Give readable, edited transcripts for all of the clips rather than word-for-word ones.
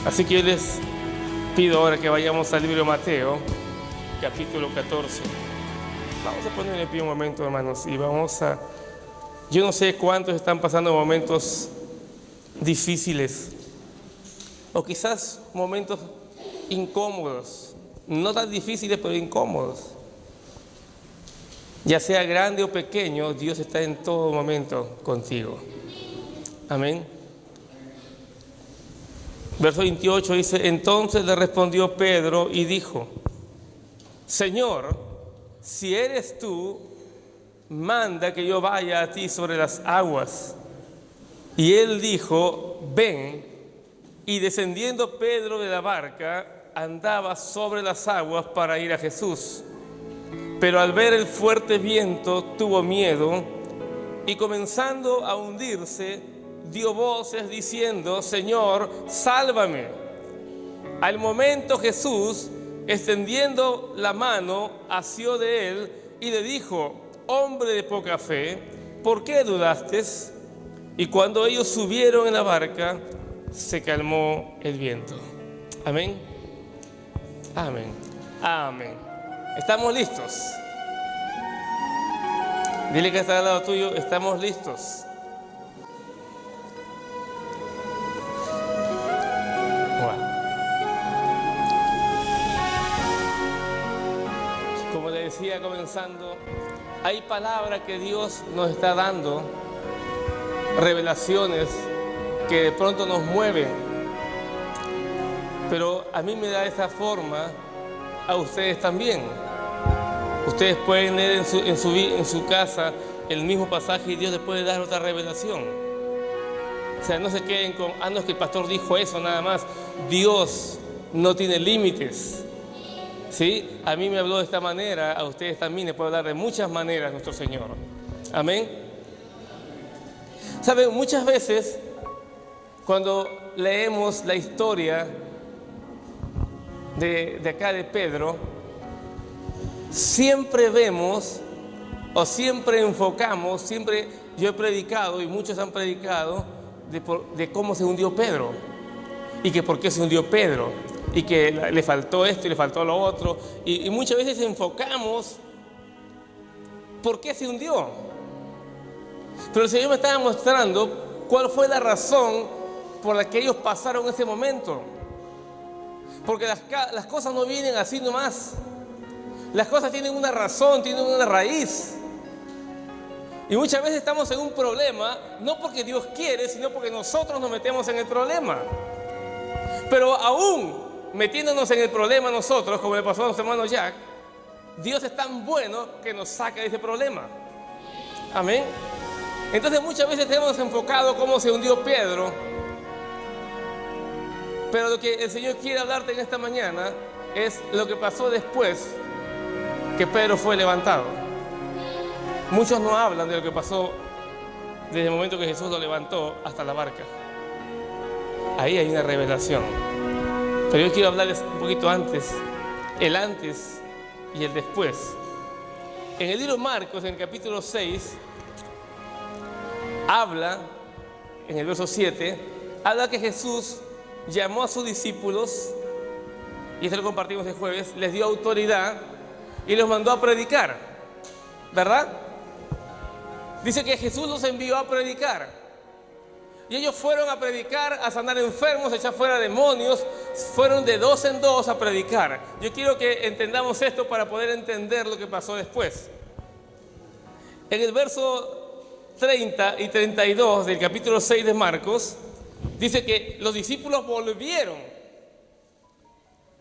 Así que yo les pido ahora que vayamos al libro de Mateo, capítulo 14. Vamos a poner en pie un momento, hermanos, y vamos a... Yo no sé cuántos están pasando momentos difíciles, o quizás momentos incómodos, no tan difíciles, pero incómodos. Ya sea grande o pequeño, Dios está en todo momento contigo. Amén. Verso 28 dice: entonces le respondió Pedro y dijo: Señor, si eres tú, manda que yo vaya a ti sobre las aguas. Y él dijo: ven. Y descendiendo Pedro de la barca, andaba sobre las aguas para ir a Jesús. Pero al ver el fuerte viento, tuvo miedo, y comenzando a hundirse, dio voces diciendo: Señor, sálvame. Al momento Jesús, extendiendo la mano, asió de él y le dijo: hombre de poca fe, ¿por qué dudaste? Y cuando ellos subieron en la barca, se calmó el viento. Amén. Amén. Amén. ¿Estamos listos? Dile que está al lado tuyo: estamos listos. Como le decía comenzando, hay palabras que Dios nos está dando, revelaciones que de pronto nos mueven, pero a mí me da esa forma, a ustedes también. Ustedes pueden leer en su casa el mismo pasaje y Dios les puede dar otra revelación. O sea, no se queden con: no, es que el pastor dijo eso nada más. Dios no tiene límites. ¿Sí? A mí me habló de esta manera, a ustedes también les puede hablar de muchas maneras nuestro Señor. Amén. ¿Saben? Muchas veces cuando leemos la historia de acá de Pedro, siempre vemos o siempre enfocamos, siempre yo he predicado y muchos han predicado de cómo se hundió Pedro y que por qué se hundió Pedro y que le faltó esto y le faltó lo otro, y muchas veces enfocamos por qué se hundió. Pero el Señor me estaba mostrando cuál fue la razón por la que ellos pasaron ese momento. Porque las cosas no vienen así nomás. Las cosas tienen una razón, tienen una raíz. Y muchas veces estamos en un problema, no porque Dios quiere, sino porque nosotros nos metemos en el problema. Pero aún metiéndonos en el problema nosotros, como le pasó a nuestro hermano Jack, Dios es tan bueno que nos saca de ese problema. Amén. Entonces muchas veces tenemos enfocado cómo se hundió Pedro, pero lo que el Señor quiere hablarte en esta mañana es lo que pasó después que Pedro fue levantado. Muchos no hablan de lo que pasó desde el momento que Jesús lo levantó hasta la barca. Ahí hay una revelación. Pero yo quiero hablarles un poquito antes, el antes y el después. En el libro de Marcos, en el capítulo 6, habla, en el verso 7, habla que Jesús llamó a sus discípulos, y esto lo compartimos el jueves, les dio autoridad y los mandó a predicar, ¿verdad? Dice que Jesús los envió a predicar. Y ellos fueron a predicar, a sanar enfermos, a echar fuera demonios. Fueron de dos en dos a predicar. Yo quiero que entendamos esto para poder entender lo que pasó después. En el verso 30 y 32 del capítulo 6 de Marcos, dice que los discípulos volvieron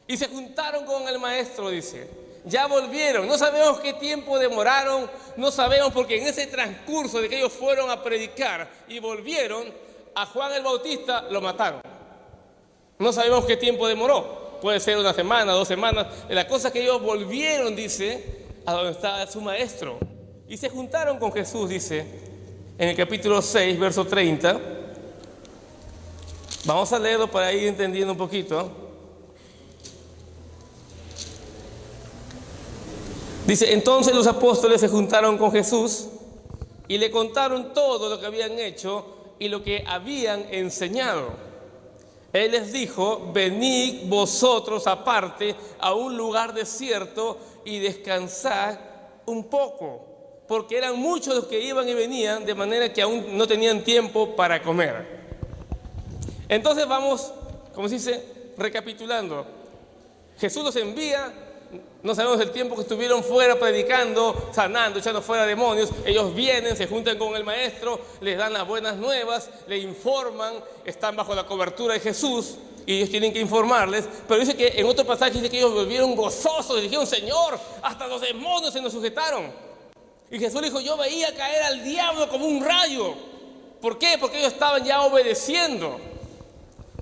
y se juntaron con el maestro, dice. Ya volvieron, no sabemos qué tiempo demoraron, no sabemos, porque en ese transcurso de que ellos fueron a predicar y volvieron, a Juan el Bautista lo mataron. No sabemos qué tiempo demoró, puede ser una semana, 2 semanas. La cosa es que ellos volvieron, dice, a donde estaba su maestro y se juntaron con Jesús, dice, en el capítulo 6, verso 30. Vamos a leerlo para ir entendiendo un poquito. Dice: entonces los apóstoles se juntaron con Jesús y le contaron todo lo que habían hecho y lo que habían enseñado. Él les dijo: venid vosotros aparte a un lugar desierto y descansad un poco, porque eran muchos los que iban y venían, de manera que aún no tenían tiempo para comer. Entonces vamos, como se dice, recapitulando. Jesús los envía, no sabemos el tiempo que estuvieron fuera predicando, sanando, echando fuera demonios. Ellos vienen, se juntan con el maestro, les dan las buenas nuevas, le informan, están bajo la cobertura de Jesús y ellos tienen que informarles. Pero dice que en otro pasaje dice que ellos volvieron gozosos y dijeron: Señor, hasta los demonios se nos sujetaron. Y Jesús dijo: yo veía caer al diablo como un rayo. ¿Por qué? Porque ellos estaban ya obedeciendo.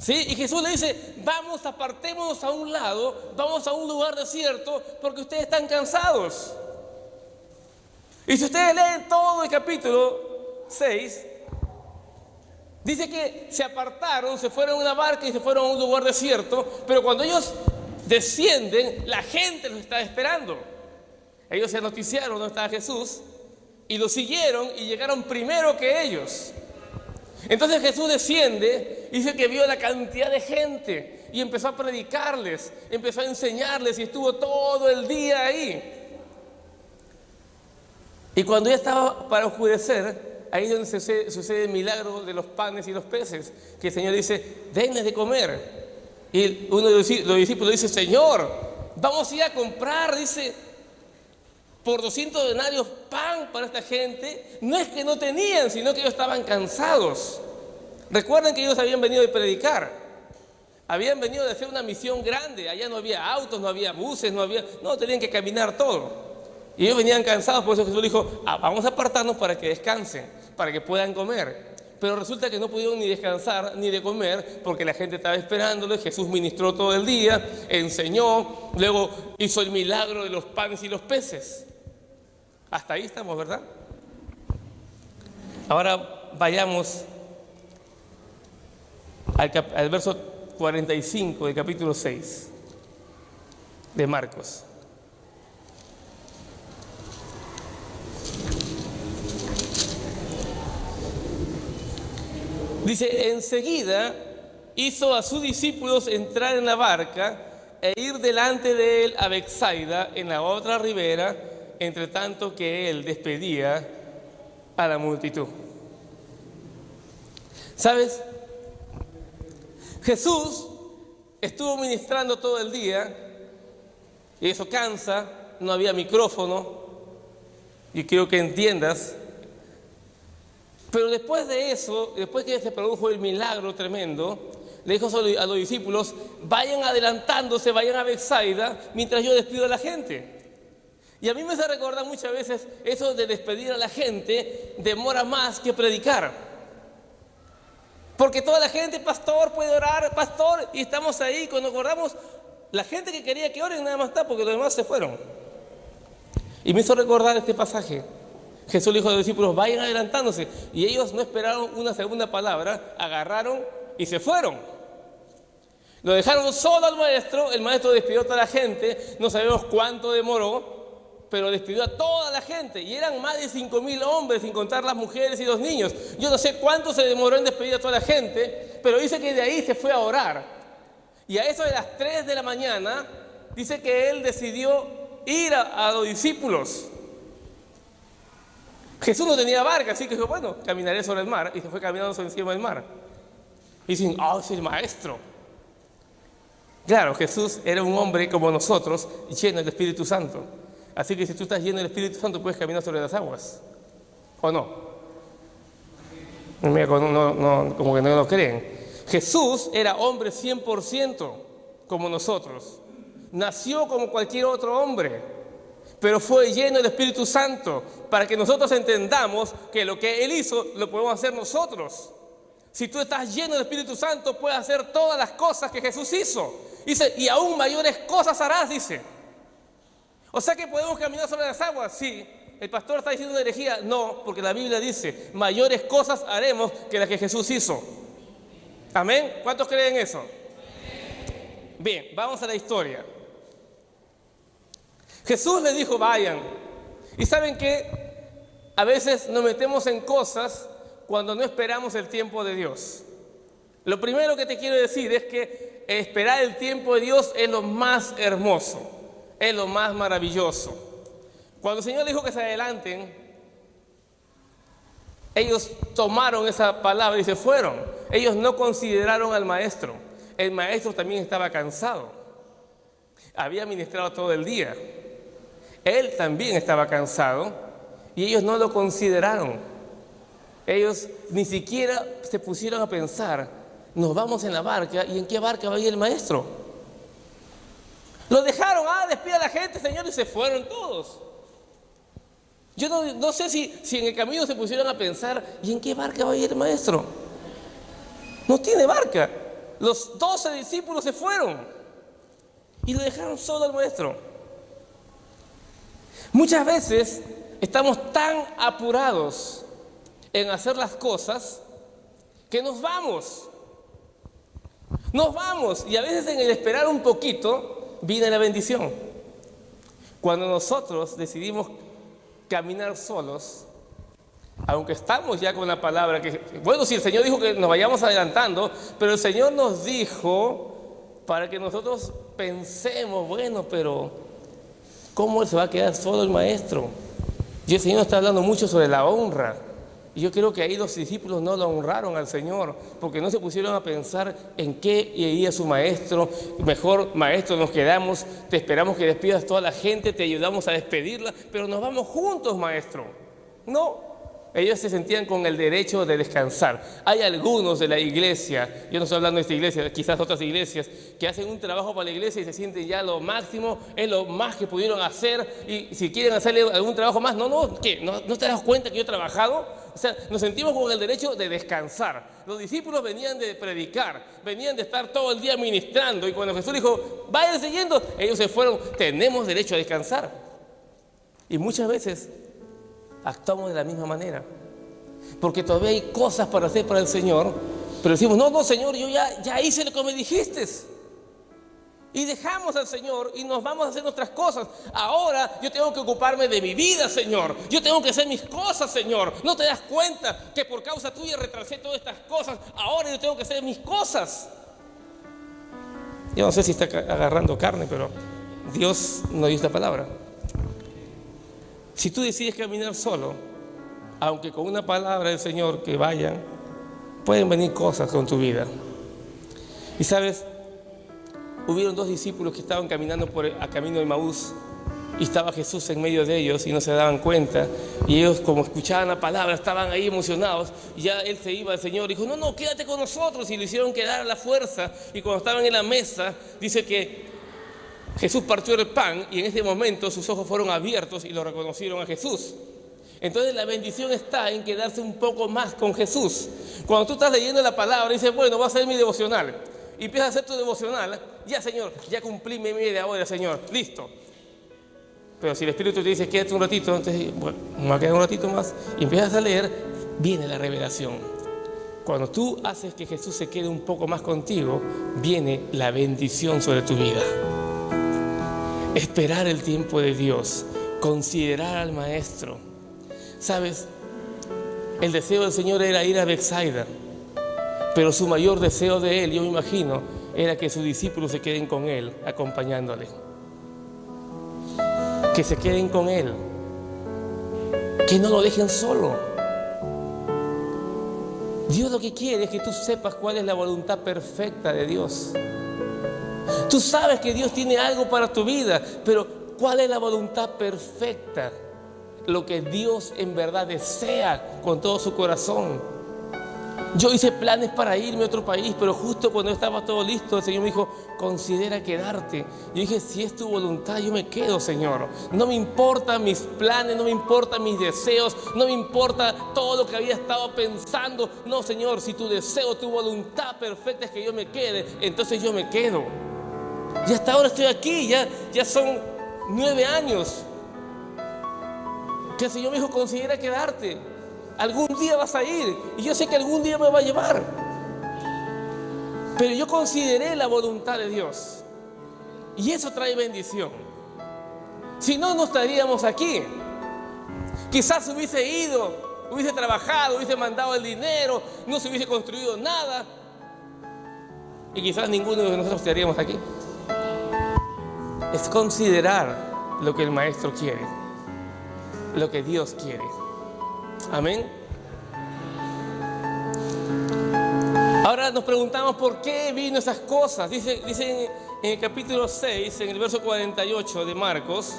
¿Sí? Y Jesús le dice: vamos, apartémonos a un lado, vamos a un lugar desierto, porque ustedes están cansados. Y si ustedes leen todo el capítulo 6, dice que se apartaron, se fueron a una barca y se fueron a un lugar desierto, pero cuando ellos descienden, la gente los está esperando. Ellos se noticiaron dónde estaba Jesús y lo siguieron y llegaron primero que ellos. Entonces Jesús desciende y dice que vio la cantidad de gente y empezó a predicarles, empezó a enseñarles y estuvo todo el día ahí. Y cuando ya estaba para oscurecer, ahí es donde sucede el milagro de los panes y los peces, que el Señor dice: denles de comer. Y uno de los discípulos dice: Señor, vamos a ir a comprar, dice, por 200 denarios pan para esta gente. No es que no tenían, sino que ellos estaban cansados. Recuerden que ellos habían venido de predicar, habían venido de hacer una misión grande. Allá no había autos, no había buses, tenían que caminar todo. Y ellos venían cansados, por eso Jesús dijo: vamos a apartarnos para que descansen, para que puedan comer. Pero resulta que no pudieron ni descansar ni de comer, porque la gente estaba esperándolo. Jesús ministró todo el día, enseñó, luego hizo el milagro de los panes y los peces. Hasta ahí estamos, ¿verdad? Ahora vayamos al verso 45 del capítulo 6 de Marcos. Dice: enseguida hizo a sus discípulos entrar en la barca e ir delante de él a Betsaida, en la otra ribera, entre tanto que él despedía a la multitud. ¿Sabes? Jesús estuvo ministrando todo el día y eso cansa, no había micrófono, y quiero que entiendas. Pero después de eso, después que se produjo el milagro tremendo, le dijo a los discípulos: vayan adelantándose, vayan a Betsaida mientras yo despido a la gente. Y a mí me hace recordar muchas veces eso de despedir a la gente demora más que predicar. Porque toda la gente: pastor, puede orar, pastor, y estamos ahí. Cuando acordamos, la gente que quería que oren nada más está, porque los demás se fueron. Y me hizo recordar este pasaje. Jesús le dijo a los discípulos: vayan adelantándose. Y ellos no esperaron una segunda palabra, agarraron y se fueron. Lo dejaron solo al maestro. El maestro despidió a toda la gente. No sabemos cuánto demoró, pero despidió a toda la gente. Y eran más de 5,000 hombres, sin contar las mujeres y los niños. Yo no sé cuánto se demoró en despedir a toda la gente, pero dice que de ahí se fue a orar. Y a eso de las 3 de la mañana, dice que él decidió ir a los discípulos. Jesús no tenía barca, así que dijo: bueno, caminaré sobre el mar. Y se fue caminando sobre encima del mar. Y dicen: es el maestro. Claro, Jesús era un hombre como nosotros, lleno del Espíritu Santo. Así que si tú estás lleno del Espíritu Santo, puedes caminar sobre las aguas. ¿O no? Mira, como que no lo creen. Jesús era hombre 100% como nosotros. Nació como cualquier otro hombre, pero fue lleno del Espíritu Santo para que nosotros entendamos que lo que Él hizo lo podemos hacer nosotros. Si tú estás lleno del Espíritu Santo, puedes hacer todas las cosas que Jesús hizo. Dice: y aún mayores cosas harás, dice. O sea que podemos caminar sobre las aguas. Sí. ¿El pastor está diciendo una herejía? No, porque la Biblia dice: mayores cosas haremos que las que Jesús hizo. ¿Amén? ¿Cuántos creen eso? Bien, vamos a la historia. Jesús les dijo: vayan. Y ¿saben qué? A veces nos metemos en cosas cuando no esperamos el tiempo de Dios. Lo primero que te quiero decir es que esperar el tiempo de Dios es lo más hermoso, es lo más maravilloso. Cuando el Señor dijo que se adelanten, ellos tomaron esa palabra y se fueron. Ellos no consideraron al maestro. El maestro también estaba cansado. Había ministrado todo el día. Él también estaba cansado y ellos no lo consideraron. Ellos ni siquiera se pusieron a pensar, nos vamos en la barca y en qué barca va a ir el maestro. Lo dejaron, despide a la gente, Señor, y se fueron todos. Yo no sé si en el camino se pusieron a pensar, ¿y en qué barca va a ir el maestro? No tiene barca. Los 12 discípulos se fueron y lo dejaron solo al maestro. Muchas veces estamos tan apurados en hacer las cosas que nos vamos. Nos vamos y a veces en el esperar un poquito viene la bendición. Cuando nosotros decidimos caminar solos, aunque estamos ya con la palabra que, bueno, si el Señor dijo que nos vayamos adelantando, pero el Señor nos dijo para que nosotros pensemos, bueno, pero ¿cómo se va a quedar solo el maestro? Y el Señor está hablando mucho sobre la honra. Y yo creo que ahí los discípulos no lo honraron al Señor, porque no se pusieron a pensar en qué iría su maestro. Mejor, maestro, nos quedamos, te esperamos que despidas a toda la gente, te ayudamos a despedirla, pero nos vamos juntos, maestro. No, ellos se sentían con el derecho de descansar. Hay algunos de la iglesia, yo no estoy hablando de esta iglesia, quizás otras iglesias, que hacen un trabajo para la iglesia y se sienten ya lo máximo, es lo más que pudieron hacer, y si quieren hacerle algún trabajo más, ¿qué? ¿No te das cuenta que yo he trabajado? O sea, nos sentimos con el derecho de descansar. Los discípulos venían de predicar, venían de estar todo el día ministrando, y cuando Jesús dijo, vayan siguiendo, ellos se fueron. Tenemos derecho a descansar. Y muchas veces actuamos de la misma manera, porque todavía hay cosas para hacer para el Señor, pero decimos, no, Señor, yo ya hice lo que me dijiste. Y dejamos al Señor y nos vamos a hacer nuestras cosas. Ahora yo tengo que ocuparme de mi vida, Señor. Yo tengo que hacer mis cosas, Señor. ¿No te das cuenta que por causa tuya retrasé todas estas cosas? Ahora yo tengo que hacer mis cosas. Yo no sé si está agarrando carne, pero Dios nos dio esta palabra. Si tú decides caminar solo, aunque con una palabra del Señor que vayan, pueden venir cosas con tu vida. Y sabes, hubieron 2 discípulos que estaban caminando por el camino de Maús y estaba Jesús en medio de ellos y no se daban cuenta, y ellos, como escuchaban la palabra, estaban ahí emocionados, y ya él se iba, el Señor dijo, no, quédate con nosotros, y lo hicieron quedar a la fuerza. Y cuando estaban en la mesa, dice que Jesús partió el pan y en ese momento sus ojos fueron abiertos y lo reconocieron a Jesús. Entonces la bendición está en quedarse un poco más con Jesús. Cuando tú estás leyendo la palabra y dices, bueno, voy a hacer mi devocional, y empiezas a hacer tu devocional, ya, Señor, ya cumplí mi media hora, Señor, listo. Pero si el Espíritu te dice, quédate un ratito, entonces, bueno, me voy a quedar un ratito más, y empiezas a leer, viene la revelación. Cuando tú haces que Jesús se quede un poco más contigo, viene la bendición sobre tu vida. Esperar el tiempo de Dios, considerar al Maestro. ¿Sabes? El deseo del Señor era ir a Betsaida, pero su mayor deseo de Él, yo me imagino, era que sus discípulos se queden con Él, acompañándole. Que se queden con Él, que no lo dejen solo. Dios lo que quiere es que tú sepas cuál es la voluntad perfecta de Dios. Tú sabes que Dios tiene algo para tu vida, pero ¿cuál es la voluntad perfecta? Lo que Dios en verdad desea con todo su corazón. Yo hice planes para irme a otro país, pero justo cuando estaba todo listo, el Señor me dijo, considera quedarte. Yo dije, si es tu voluntad, yo me quedo, Señor. No me importan mis planes, no me importan mis deseos, no me importa todo lo que había estado pensando. No, Señor, si tu deseo, tu voluntad perfecta es que yo me quede, entonces yo me quedo. Y hasta ahora estoy aquí, ya son 9 años que el Señor me dijo, considera quedarte. Algún día vas a ir y yo sé que algún día me va a llevar. Pero yo consideré la voluntad de Dios y eso trae bendición. Si no, no estaríamos aquí. Quizás hubiese ido, hubiese trabajado, hubiese mandado el dinero, no se hubiese construido nada. y quizás ninguno de nosotros estaríamos aquí. Es considerar lo que el Maestro quiere, lo que Dios quiere. Amén. Ahora nos preguntamos por qué vino esas cosas. Dice en el capítulo 6, en el verso 48 de Marcos,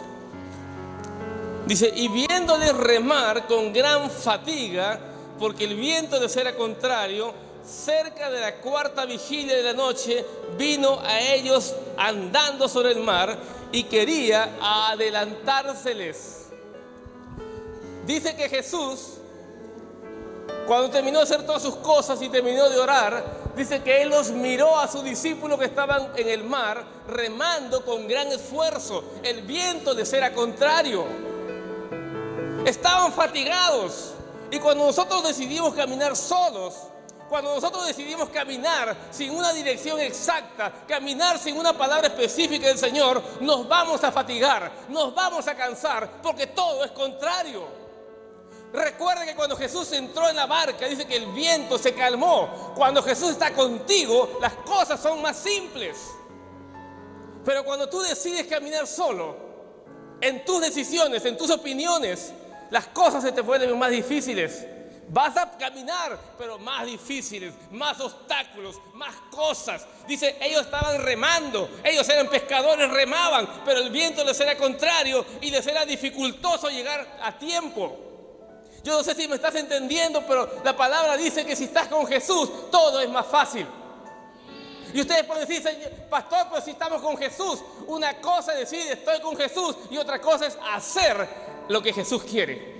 dice: y viéndoles remar con gran fatiga, porque el viento les era contrario, cerca de la cuarta vigilia de la noche, vino a ellos andando sobre el mar y quería adelantárseles. Dice que Jesús, cuando terminó de hacer todas sus cosas y terminó de orar, dice que Él los miró a sus discípulos que estaban en el mar remando con gran esfuerzo. El viento les era contrario. Estaban fatigados. Y cuando nosotros decidimos caminar solos, cuando nosotros decidimos caminar sin una dirección exacta, caminar sin una palabra específica del Señor, nos vamos a fatigar, nos vamos a cansar, porque todo es contrario. Recuerden que cuando Jesús entró en la barca, dice que el viento se calmó. Cuando Jesús está contigo, las cosas son más simples. Pero cuando tú decides caminar solo, en tus decisiones, en tus opiniones, las cosas se te vuelven más difíciles. Vas a caminar, pero más difíciles, más obstáculos, más cosas. Dice, ellos estaban remando, ellos eran pescadores, remaban, pero el viento les era contrario y les era dificultoso llegar a tiempo. Yo no sé si me estás entendiendo, pero la palabra dice que si estás con Jesús, todo es más fácil. Y ustedes pueden decir, pastor, pero si estamos con Jesús, una cosa es decir estoy con Jesús y otra cosa es hacer lo que Jesús quiere.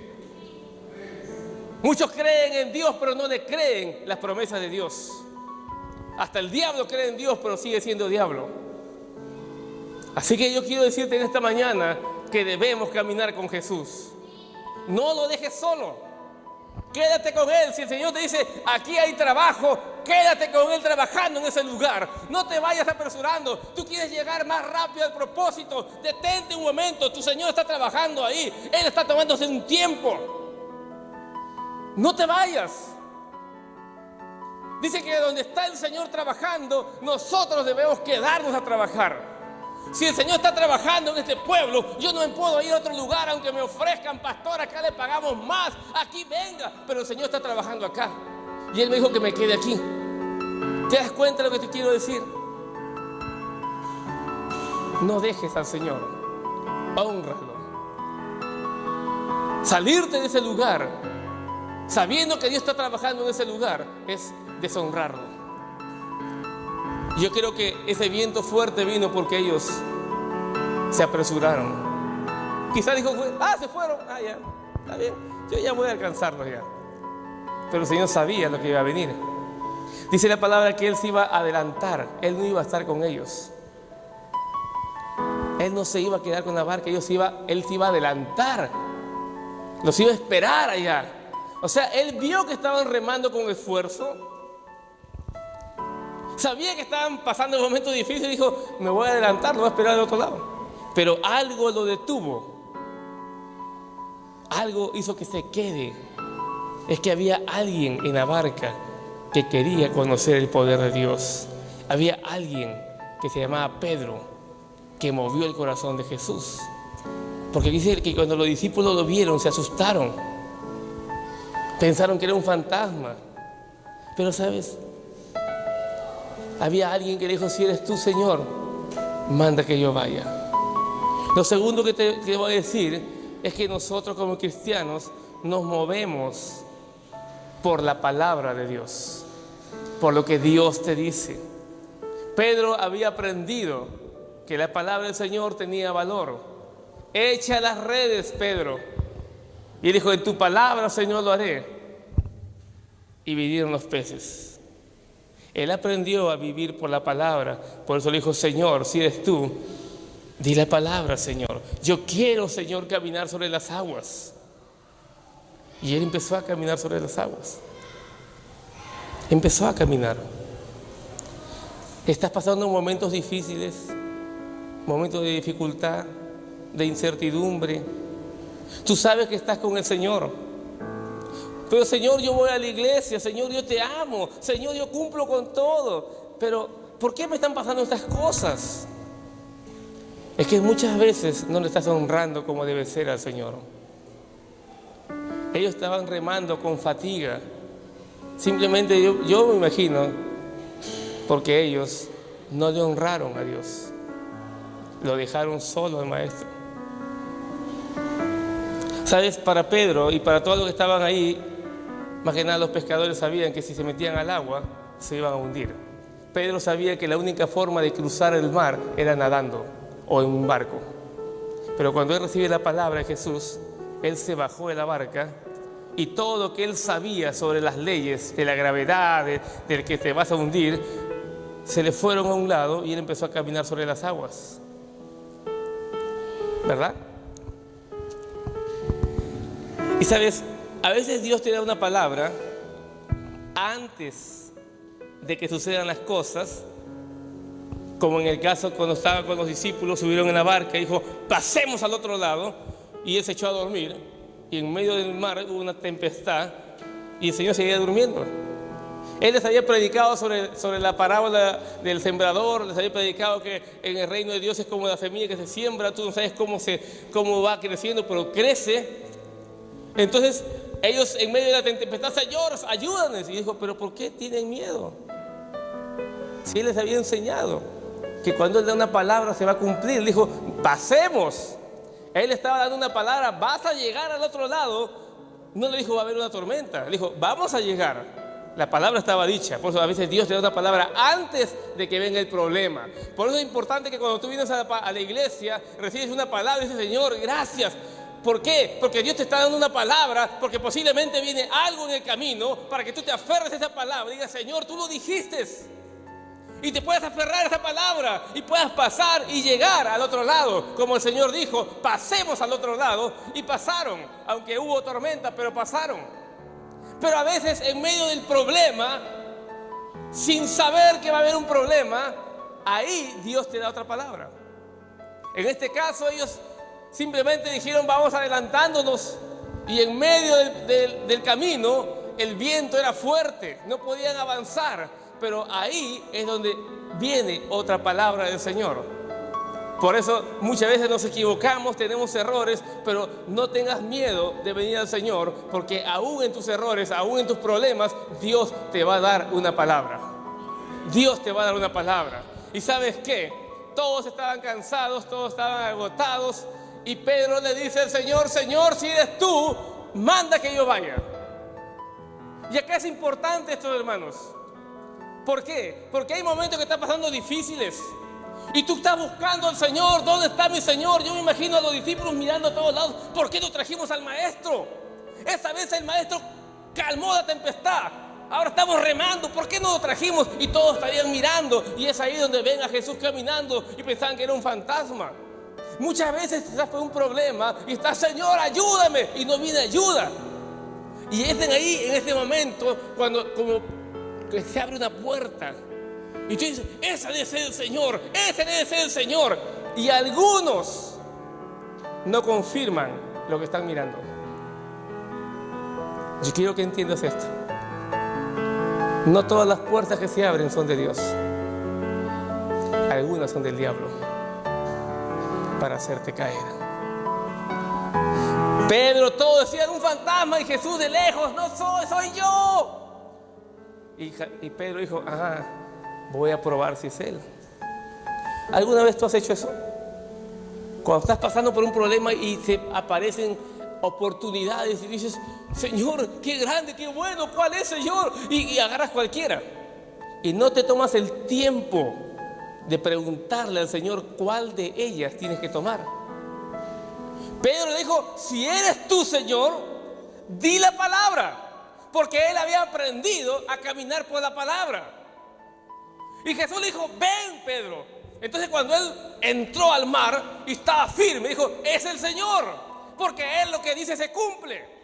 Muchos creen en Dios, pero no le creen las promesas de Dios. Hasta el diablo cree en Dios, pero sigue siendo diablo. Así que yo quiero decirte en esta mañana que debemos caminar con Jesús. No lo dejes solo. Quédate con Él. Si el Señor te dice, aquí hay trabajo, quédate con Él trabajando en ese lugar. No te vayas apresurando. Tú quieres llegar más rápido al propósito. Detente un momento. Tu Señor está trabajando ahí. Él está tomándose un tiempo. No te vayas. Dice que donde está el Señor trabajando, nosotros debemos quedarnos a trabajar. Si el Señor está trabajando en este pueblo, yo no me puedo ir a otro lugar aunque me ofrezcan, pastor, acá le pagamos más, aquí venga, pero el Señor está trabajando acá y Él me dijo que me quede aquí. ¿Te das cuenta de lo que te quiero decir? No dejes al Señor, hónralo. Salirte de ese lugar sabiendo que Dios está trabajando en ese lugar es deshonrarlo. Yo creo que ese viento fuerte vino porque ellos se apresuraron. Quizás dijo, se fueron, ya, está bien, yo ya voy a alcanzarlos ya. Pero el Señor sabía lo que iba a venir. Dice la palabra que Él se iba a adelantar, Él no iba a estar con ellos. Él no se iba a quedar con la barca, Él se iba a adelantar, los iba a esperar allá. O sea, Él vio que estaban remando con esfuerzo. Sabía que estaban pasando un momento difícil y dijo, me voy a adelantar, lo voy a esperar del otro lado. Pero algo lo detuvo. Algo hizo que se quede. Es que había alguien en la barca que quería conocer el poder de Dios. Había alguien que se llamaba Pedro, que movió el corazón de Jesús. Porque dice que cuando los discípulos lo vieron, se asustaron. Pensaron que era un fantasma. Pero ¿sabes? Había alguien que le dijo, si eres tú, Señor, manda que yo vaya. Lo segundo que te voy a decir es que nosotros como cristianos nos movemos por la palabra de Dios, por lo que Dios te dice. Pedro había aprendido que la palabra del Señor tenía valor. Echa las redes, Pedro. Y él dijo, en tu palabra, Señor, lo haré. Y vinieron los peces. Él aprendió a vivir por la palabra. Por eso le dijo, Señor, si eres tú, di la palabra, Señor. Yo quiero, Señor, caminar sobre las aguas. Y él empezó a caminar sobre las aguas. Empezó a caminar. Estás pasando momentos difíciles, momentos de dificultad, de incertidumbre. Tú sabes que estás con el Señor. Pero Señor, yo voy a la iglesia, Señor, yo te amo, Señor, yo cumplo con todo. Pero ¿por qué me están pasando estas cosas? Es que muchas veces no le estás honrando como debe ser al Señor. Ellos estaban remando con fatiga. Simplemente yo me imagino, porque ellos no le honraron a Dios. Lo dejaron solo al maestro. ¿Sabes? Para Pedro y para todos los que estaban ahí, más que nada los pescadores sabían que si se metían al agua, se iban a hundir. Pedro sabía que la única forma de cruzar el mar era nadando o en un barco. Pero cuando él recibe la palabra de Jesús, él se bajó de la barca y todo lo que él sabía sobre las leyes de la gravedad, del que te vas a hundir, se le fueron a un lado y él empezó a caminar sobre las aguas. ¿Verdad? Y sabes, a veces Dios te da una palabra antes de que sucedan las cosas, como en el caso cuando estaba con los discípulos, subieron en la barca y dijo, pasemos al otro lado, y él se echó a dormir, y en medio del mar hubo una tempestad, y el Señor seguía durmiendo. Él les había predicado sobre la parábola del sembrador, les había predicado que en el reino de Dios es como la semilla que se siembra, tú no sabes cómo va creciendo, pero crece. Entonces ellos en medio de la tempestad, Señor, ayúdanos. Y dijo, pero ¿por qué tienen miedo? Si Él les había enseñado que cuando Él da una palabra se va a cumplir. Dijo, pasemos. Él estaba dando una palabra, vas a llegar al otro lado. No le dijo, va a haber una tormenta. Le dijo, vamos a llegar. La palabra estaba dicha. Por eso a veces Dios te da una palabra antes de que venga el problema. Por eso es importante que cuando tú vienes a la iglesia, recibes una palabra y dices, Señor, gracias. ¿Por qué? Porque Dios te está dando una palabra, porque posiblemente viene algo en el camino para que tú te aferres a esa palabra y digas, Señor, tú lo dijiste. Y te puedas aferrar a esa palabra y puedas pasar y llegar al otro lado. Como el Señor dijo, pasemos al otro lado, y pasaron, aunque hubo tormenta, pero pasaron. Pero a veces en medio del problema, sin saber que va a haber un problema, ahí Dios te da otra palabra. En este caso ellos simplemente dijeron, vamos adelantándonos, y en medio del camino el viento era fuerte, no podían avanzar. Pero ahí es donde viene otra palabra del Señor. Por eso muchas veces nos equivocamos, tenemos errores, pero no tengas miedo de venir al Señor, porque aún en tus errores, aún en tus problemas, Dios te va a dar una palabra. Dios te va a dar una palabra. ¿Y sabes qué? Todos estaban cansados, todos estaban agotados, y Pedro le dice al Señor, Señor, si eres tú, manda que yo vaya. Y acá es importante esto, hermanos. ¿Por qué? Porque hay momentos que están pasando difíciles y tú estás buscando al Señor. ¿Dónde está mi Señor? Yo me imagino a los discípulos mirando a todos lados. ¿Por qué no trajimos al maestro? Esa vez el maestro calmó la tempestad. Ahora estamos remando. ¿Por qué no lo trajimos? Y todos estarían mirando. Y es ahí donde ven a Jesús caminando y pensaban que era un fantasma. Muchas veces estás por un problema y estás, Señor, ayúdame, y no viene ayuda. Y es ahí, en este momento, cuando que se abre una puerta y tú dices, ese debe ser el Señor, ese debe ser el Señor. Y algunos no confirman lo que están mirando. Yo quiero que entiendas esto. No todas las puertas que se abren son de Dios. Algunas son del diablo para hacerte caer. Pedro, todo decía un fantasma, y Jesús de lejos, no soy yo. Y Pedro dijo, voy a probar si es Él. ¿Alguna vez tú has hecho eso? Cuando estás pasando por un problema y te aparecen oportunidades y dices, Señor, qué grande, qué bueno, ¿cuál es, Señor? Y agarras cualquiera. Y no te tomas el tiempo de preguntarle al Señor cuál de ellas tienes que tomar. Pedro le dijo, si eres tú, Señor, di la palabra. Porque él había aprendido a caminar por la palabra. Y Jesús le dijo, ven, Pedro. Entonces cuando él entró al mar y estaba firme, dijo, es el Señor, porque Él lo que dice se cumple.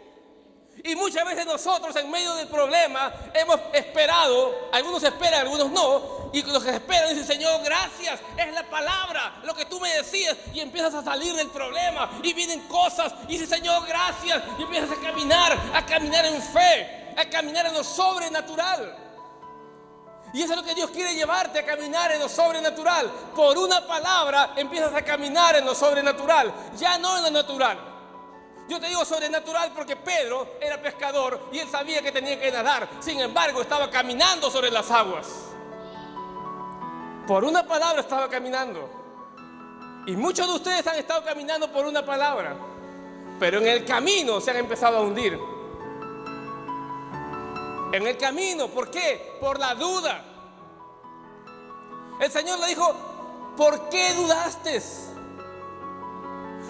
Y muchas veces nosotros en medio del problema hemos esperado, algunos esperan, algunos no, y los que esperan dicen, Señor, gracias, es la palabra, lo que tú me decías, y empiezas a salir del problema, y vienen cosas, y dices, Señor, gracias, y empiezas a caminar en fe, a caminar en lo sobrenatural. Y eso es lo que Dios quiere llevarte a caminar en lo sobrenatural. Por una palabra empiezas a caminar en lo sobrenatural, ya no en lo natural. Yo te digo sobrenatural porque Pedro era pescador y él sabía que tenía que nadar. Sin embargo, estaba caminando sobre las aguas. Por una palabra estaba caminando. Y muchos de ustedes han estado caminando por una palabra, pero en el camino se han empezado a hundir. En el camino, ¿por qué? Por la duda. El Señor le dijo, ¿por qué dudaste?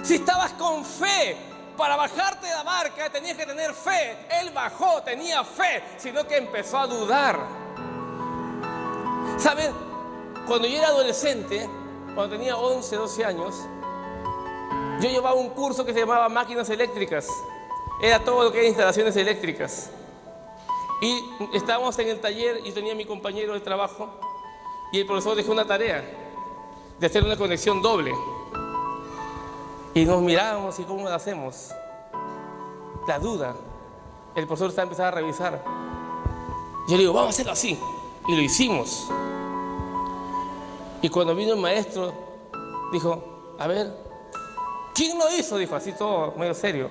Si estabas con fe para bajarte de la barca, tenías que tener fe. Él bajó, tenía fe, sino que empezó a dudar. ¿Saben? Cuando yo era adolescente, cuando tenía 11, 12 años, yo llevaba un curso que se llamaba máquinas eléctricas. Era todo lo que era instalaciones eléctricas. Y estábamos en el taller y tenía a mi compañero de trabajo y el profesor dejó una tarea de hacer una conexión doble. Y nos mirábamos y ¿cómo lo hacemos? La duda. El profesor está empezando a revisar. Yo le digo, vamos a hacerlo así. Y lo hicimos. Y cuando vino el maestro, dijo, a ver, ¿quién lo hizo? Dijo así todo medio serio.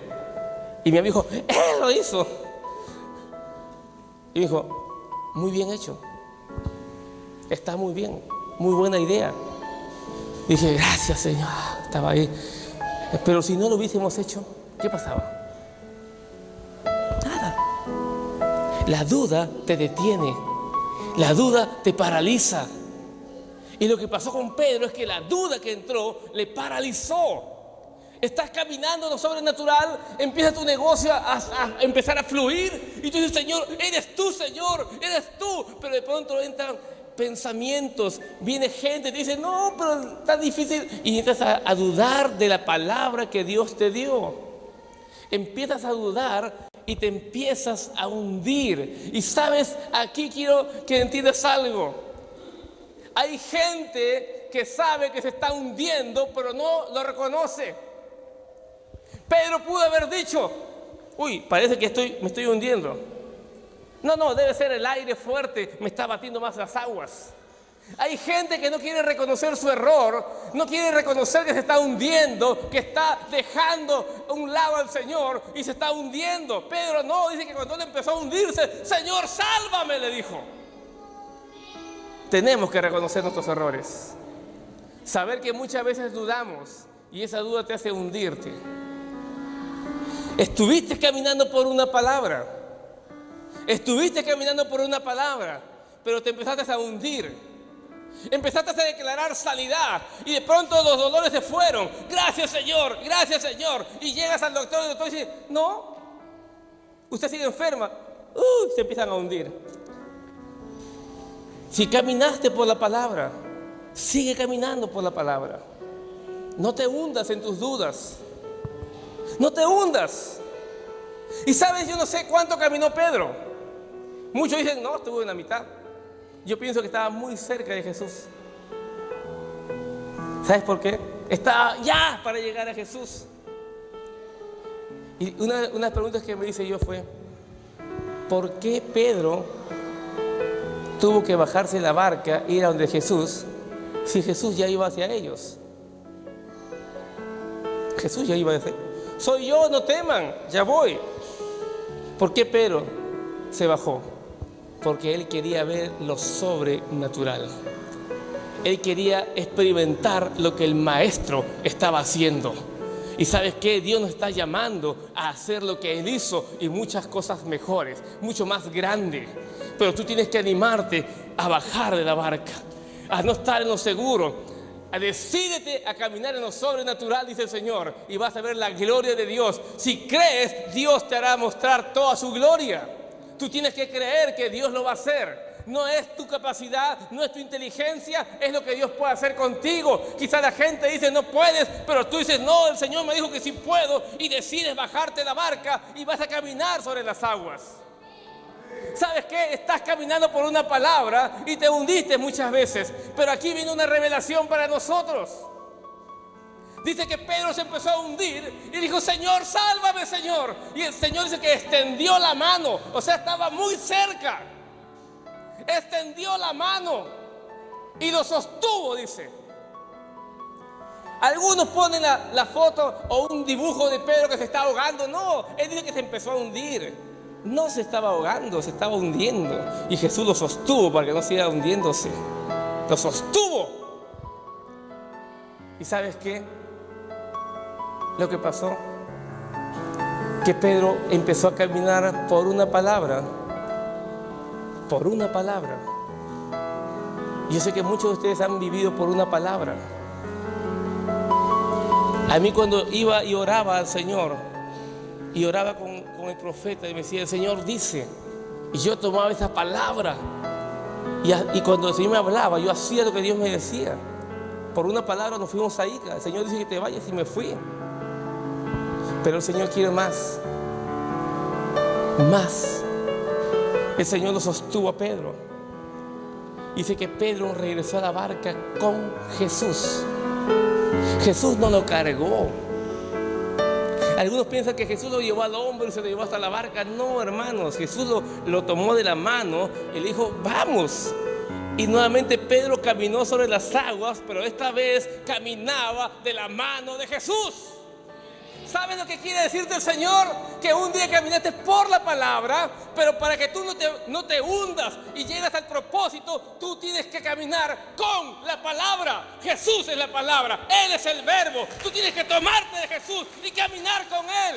Y mi amigo dijo, él lo hizo. Y me dijo, muy bien hecho. Está muy bien, muy buena idea. Dije, gracias, Señor. Estaba ahí. Pero si no lo hubiésemos hecho, ¿qué pasaba? Nada. La duda te detiene. La duda te paraliza. Y lo que pasó con Pedro es que la duda que entró le paralizó. Estás caminando en lo sobrenatural, empieza tu negocio a empezar a fluir y tú dices, Señor, eres tú, pero de pronto entran pensamientos, viene gente, te dice, no, pero está difícil, y empiezas a dudar de la palabra que Dios te dio. Empiezas a dudar y te empiezas a hundir. Y sabes, aquí quiero que entiendas algo. Hay gente que sabe que se está hundiendo, pero no lo reconoce. Pedro pudo haber dicho, uy, parece que me estoy hundiendo. No, debe ser el aire fuerte, me está batiendo más las aguas. Hay gente que no quiere reconocer su error, no quiere reconocer que se está hundiendo, que está dejando a un lado al Señor y se está hundiendo. Pedro no, dice que cuando él empezó a hundirse, Señor, sálvame, le dijo. Tenemos que reconocer nuestros errores, saber que muchas veces dudamos y esa duda te hace hundirte. Estuviste caminando por una palabra. Pero te empezaste a hundir. Empezaste a declarar sanidad y de pronto los dolores se fueron. Gracias, Señor. Y llegas al doctor y el doctor dice, no, usted sigue enferma. Se empiezan a hundir. Si caminaste por la palabra, sigue caminando por la palabra. No te hundas en tus dudas. No te hundas. Y sabes, yo no sé cuánto caminó Pedro. Muchos dicen, no, estuvo en la mitad. Yo pienso que estaba muy cerca de Jesús. ¿Sabes por qué? Estaba ya para llegar a Jesús. Y una de las preguntas que me hice yo fue, ¿por qué Pedro tuvo que bajarse de la barca e ir a donde Jesús, si Jesús ya iba hacia ellos? Jesús ya iba a decir, soy yo, no teman, ya voy. ¿Por qué Pedro se bajó? Porque él quería ver lo sobrenatural. Él quería experimentar lo que el maestro estaba haciendo. Y ¿sabes qué? Dios nos está llamando a hacer lo que Él hizo y muchas cosas mejores, mucho más grandes. Pero tú tienes que animarte a bajar de la barca, a no estar en lo seguro. Decídete a caminar en lo sobrenatural, dice el Señor, y vas a ver la gloria de Dios. Si crees, Dios te hará mostrar toda su gloria. Tú tienes que creer que Dios lo va a hacer. No es tu capacidad, no es tu inteligencia, es lo que Dios puede hacer contigo. Quizá la gente dice no puedes, pero tú dices no, el Señor me dijo que sí puedo, y decides bajarte de la barca y vas a caminar sobre las aguas. ¿Sabes qué? Estás caminando por una palabra y te hundiste muchas veces, pero aquí viene una revelación para nosotros. Dice que Pedro se empezó a hundir y dijo, Señor, sálvame, Señor. Y el Señor dice que extendió la mano, o sea, estaba muy cerca. extendió la mano y lo sostuvo, dice. Algunos ponen la foto o un dibujo de Pedro que se está ahogando. No, él dice que se empezó a hundir. No se estaba ahogando, se estaba hundiendo. Y Jesús lo sostuvo para que no siga hundiéndose. Lo sostuvo. ¿Y sabes qué? Lo que pasó, que Pedro empezó a caminar por una palabra. Por una palabra. Yo sé que muchos de ustedes han vivido por una palabra. A mí cuando iba y oraba al Señor, y oraba con el profeta, y me decía, el Señor dice, y yo tomaba esa palabra, y cuando el Señor me hablaba, yo hacía lo que Dios me decía. Por una palabra nos fuimos a Ica. El Señor dice que te vayas y me fui. Pero el Señor quiere más. Más. El Señor lo sostuvo a Pedro. Dice que Pedro regresó a la barca con Jesús. Jesús no lo cargó. Algunos piensan que Jesús lo llevó al hombro y se lo llevó hasta la barca. No, hermanos, Jesús lo tomó de la mano y le dijo, vamos. Y nuevamente Pedro caminó sobre las aguas, pero esta vez caminaba de la mano de Jesús. ¿Sabes lo que quiere decirte el Señor? Que un día caminaste por la palabra, pero para que tú no te hundas y llegas al propósito, tú tienes que caminar con la palabra. Jesús es la palabra, Él es el verbo. Tú tienes que tomarte de Jesús y caminar con Él.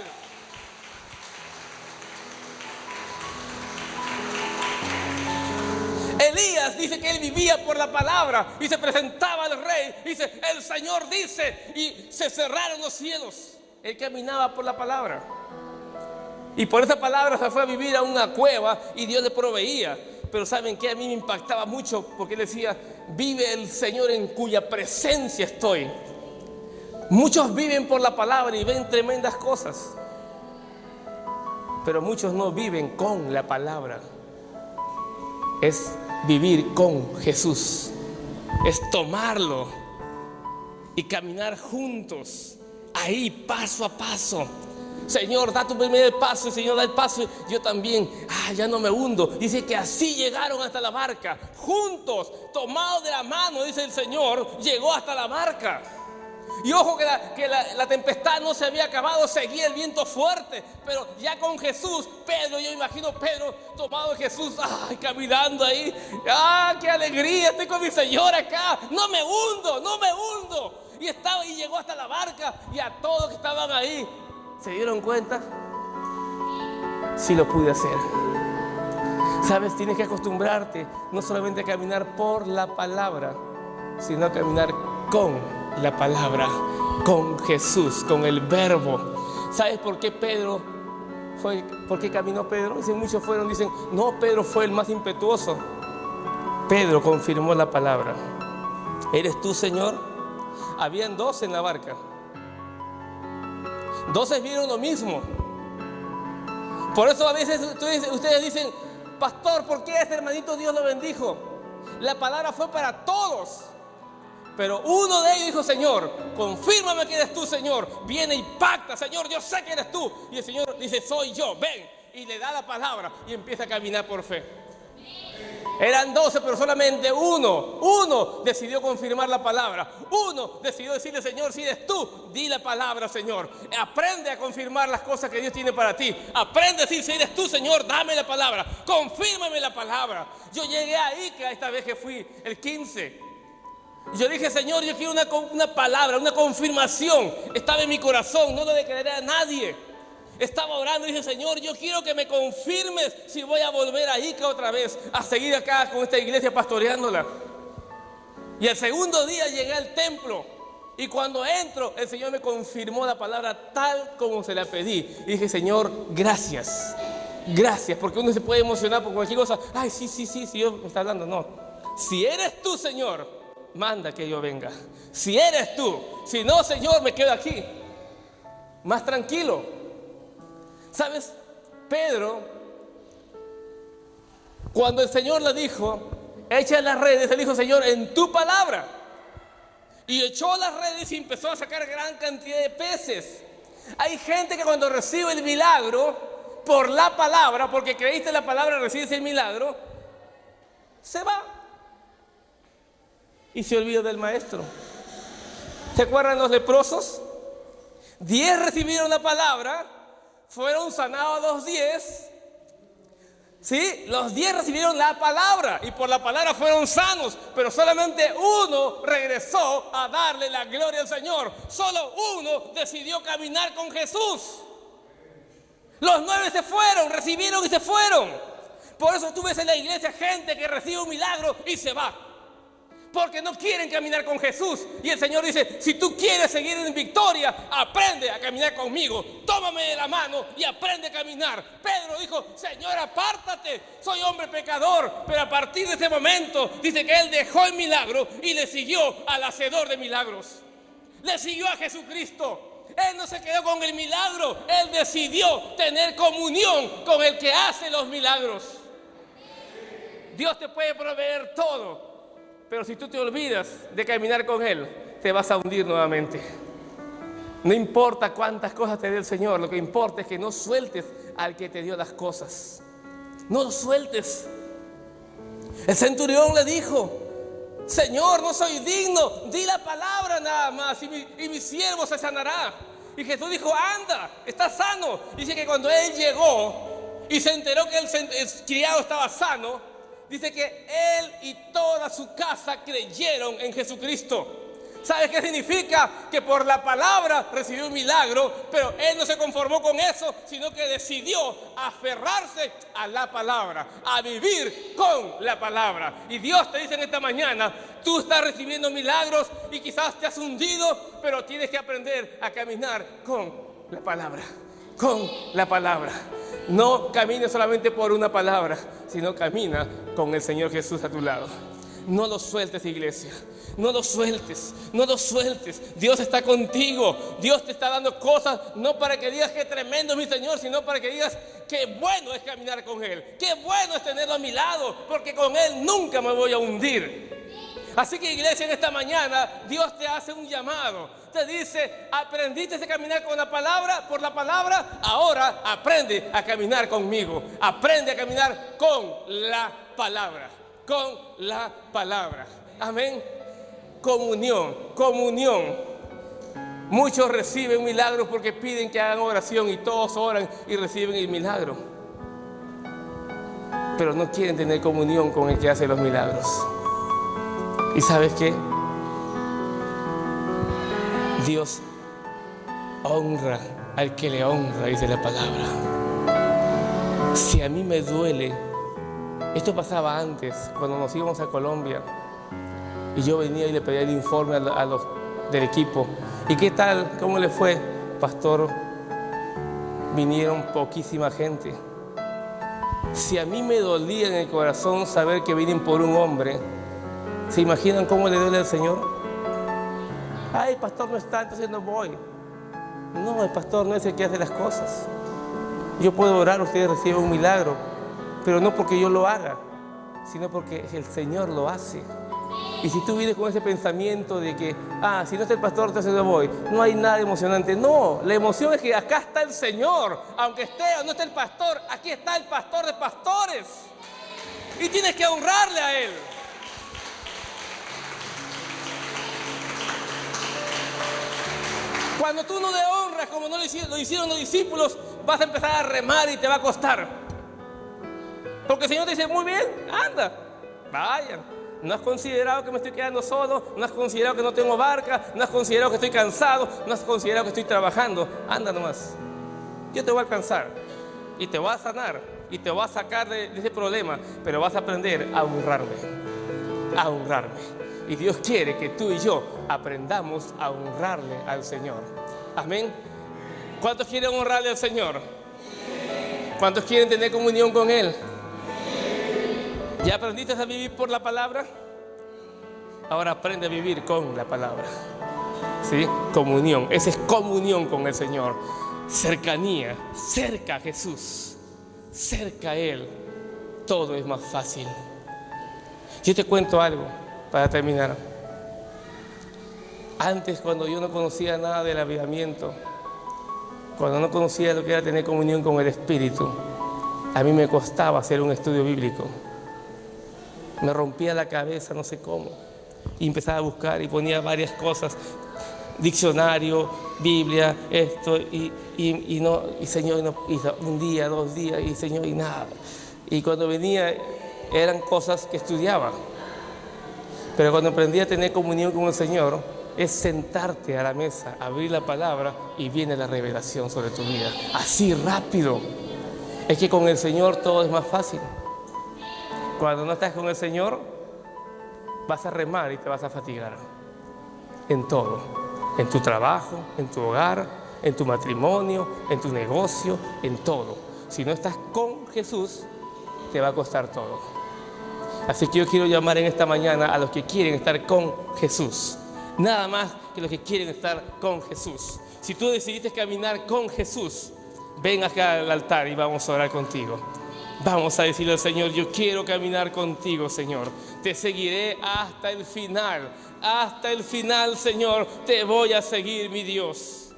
Elías dice que él vivía por la palabra y se presentaba al rey. Dice, el Señor dice, y se cerraron los cielos. Él caminaba por la palabra. Y por esa palabra se fue a vivir a una cueva y Dios le proveía. Pero ¿saben qué? A mí me impactaba mucho porque él decía, vive el Señor en cuya presencia estoy. Muchos viven por la palabra y ven tremendas cosas. Pero muchos no viven con la palabra. Es vivir con Jesús. Es tomarlo y caminar juntos. Ahí, paso a paso. Señor, da tu primer paso. El Señor da el paso. Yo también, ya no me hundo. Dice que así llegaron hasta la barca. Juntos, tomados de la mano, dice el Señor, llegó hasta la barca. Y ojo que la tempestad no se había acabado. Seguía el viento fuerte. Pero ya con Jesús, Pedro, yo imagino Pedro tomado de Jesús, caminando ahí. Qué alegría, estoy con mi Señor acá. No me hundo, no me hundo. Y llegó hasta la barca, y a todos que estaban ahí se dieron cuenta. Sí lo pude hacer. Sabes, tienes que acostumbrarte no solamente a caminar por la palabra, sino a caminar con la palabra, con Jesús, con el verbo. ¿Sabes por qué Pedro fue? ¿Por qué caminó Pedro? Dicen, muchos dicen, no, Pedro fue el más impetuoso. Pedro confirmó la palabra. ¿Eres tú, Señor? Habían 12 en la barca. 12 vieron lo mismo. Por eso a veces ustedes dicen, pastor, ¿por qué este hermanito Dios lo bendijo? La palabra fue para todos. Pero uno de ellos dijo, Señor, confírmame que eres tú, Señor. Viene y pacta, Señor, yo sé que eres tú. Y el Señor dice, soy yo, ven. Y le da la palabra y empieza a caminar por fe. Eran 12, pero solamente uno decidió confirmar la palabra. Uno decidió decirle, Señor, si eres tú, di la palabra, Señor. Aprende a confirmar las cosas que Dios tiene para ti. Aprende a decir, si eres tú, Señor, dame la palabra. Confírmame la palabra. Yo llegué a Ica esta vez que fui, el 15. Yo dije, Señor, yo quiero una palabra, una confirmación. Estaba en mi corazón, no lo declaré a nadie. Estaba orando y dije, Señor, yo quiero que me confirmes si voy a volver a Ica otra vez, a seguir acá con esta iglesia pastoreándola. Y el segundo día llegué al templo y cuando entro, el Señor me confirmó la palabra tal como se la pedí. Y dije, Señor, gracias. Gracias, porque uno se puede emocionar por cualquier cosa. Ay, sí, Dios me está hablando. No, si eres tú, Señor, manda que yo venga. Si eres tú, si no, Señor, me quedo aquí, más tranquilo. ¿Sabes? Pedro, cuando el Señor le dijo, echa las redes, él dijo, Señor, en tu palabra. Y echó las redes y empezó a sacar gran cantidad de peces. Hay gente que cuando recibe el milagro, por la palabra, porque creíste en la palabra, recibes el milagro, se va y se olvida del maestro. ¿Se acuerdan los leprosos? 10 recibieron la palabra, fueron sanados los 10. Sí, los 10 recibieron la palabra y por la palabra fueron sanos, pero solamente uno regresó a darle la gloria al Señor. Solo uno decidió caminar con Jesús. Los 9 se fueron, recibieron y se fueron. Por eso tú ves en la iglesia gente que recibe un milagro y se va, porque no quieren caminar con Jesús. Y el Señor dice: si tú quieres seguir en victoria, aprende a caminar conmigo. Tómame de la mano y aprende a caminar. Pedro dijo: Señor, apártate, soy hombre pecador. Pero a partir de ese momento dice que él dejó el milagro y le siguió al hacedor de milagros. Le siguió a Jesucristo. Él no se quedó con el milagro, él decidió tener comunión con el que hace los milagros. Dios te puede proveer todo, pero si tú te olvidas de caminar con Él, te vas a hundir nuevamente. No importa cuántas cosas te dé el Señor, lo que importa es que no sueltes al que te dio las cosas. No lo sueltes. El centurión le dijo: Señor, no soy digno, di la palabra nada más y mi siervo se sanará. Y Jesús dijo: anda, está sano. Dice que cuando él llegó y se enteró que el criado estaba sano, dice que él y toda su casa creyeron en Jesucristo. ¿Sabes qué significa? Que por la palabra recibió un milagro, pero él no se conformó con eso, sino que decidió aferrarse a la palabra, a vivir con la palabra. Y Dios te dice en esta mañana: tú estás recibiendo milagros y quizás te has hundido, pero tienes que aprender a caminar con la palabra, con la palabra. No camines solamente por una palabra, sino camina con el Señor Jesús a tu lado. No lo sueltes, iglesia. No lo sueltes, no lo sueltes. Dios está contigo. Dios te está dando cosas, no para que digas qué tremendo es mi Señor, sino para que digas qué bueno es caminar con Él, qué bueno es tenerlo a mi lado, porque con Él nunca me voy a hundir. Así que, iglesia, en esta mañana Dios te hace un llamado. Te dice: aprendiste a caminar con la palabra, por la palabra, ahora aprende a caminar conmigo. Aprende a caminar con la palabra, con la palabra. Amén. Comunión, comunión. Muchos reciben milagros porque piden que hagan oración y todos oran y reciben el milagro, pero no quieren tener comunión con el que hace los milagros. ¿Y sabes qué? Dios honra al que le honra, dice la palabra. Si a mí me duele, esto pasaba antes, cuando nos íbamos a Colombia, y yo venía y le pedía el informe a los del equipo. ¿Y qué tal? ¿Cómo le fue? Pastor, vinieron poquísima gente. Si a mí me dolía en el corazón saber que vienen por un hombre, ¿se imaginan cómo le duele al Señor? Ay, el pastor no está, entonces no voy. No, el pastor no es el que hace las cosas. Yo puedo orar, ustedes reciben un milagro, pero no porque yo lo haga, sino porque el Señor lo hace. Y si tú vienes con ese pensamiento de que, si no está el pastor, entonces no voy, no hay nada emocionante. No, la emoción es que acá está el Señor. Aunque esté o no esté el pastor, aquí está el pastor de pastores. Y tienes que honrarle a Él. Cuando tú no le honras como no lo hicieron los discípulos, vas a empezar a remar y te va a costar. Porque el Señor te dice: muy bien, anda, vayan. ¿No has considerado que me estoy quedando solo? ¿No has considerado que no tengo barca? ¿No has considerado que estoy cansado? ¿No has considerado que estoy trabajando? Anda nomás. Yo te voy a alcanzar y te voy a sanar y te voy a sacar de ese problema, pero vas a aprender a honrarme, a honrarme. Y Dios quiere que tú y yo aprendamos a honrarle al Señor. Amén. ¿Cuántos quieren honrarle al Señor? ¿Cuántos quieren tener comunión con Él? ¿Ya aprendiste a vivir por la palabra? Ahora aprende a vivir con la palabra. ¿Sí? Comunión. Esa es comunión con el Señor. Cercanía. Cerca a Jesús. Cerca a Él. Todo es más fácil. Yo te cuento algo para terminar. Antes, cuando yo no conocía nada del avivamiento, cuando no conocía lo que era tener comunión con el Espíritu, a mí me costaba hacer un estudio bíblico. Me rompía la cabeza, no sé cómo. Y empezaba a buscar y ponía varias cosas, diccionario, Biblia, esto, y no, y Señor, no, y un día, 2 días, y Señor, y nada. Y cuando venía, eran cosas que estudiaba. Pero cuando aprendí a tener comunión con el Señor, es sentarte a la mesa, abrir la palabra y viene la revelación sobre tu vida. Así rápido. Es que con el Señor todo es más fácil. Cuando no estás con el Señor, vas a remar y te vas a fatigar. En todo. En tu trabajo, en tu hogar, en tu matrimonio, en tu negocio, en todo. Si no estás con Jesús, te va a costar todo. Así que yo quiero llamar en esta mañana a los que quieren estar con Jesús. Nada más que los que quieren estar con Jesús. Si tú decidiste caminar con Jesús, ven acá al altar y vamos a orar contigo. Vamos a decirle al Señor, yo quiero caminar contigo, Señor. Te seguiré hasta el final. Hasta el final, Señor, te voy a seguir, mi Dios.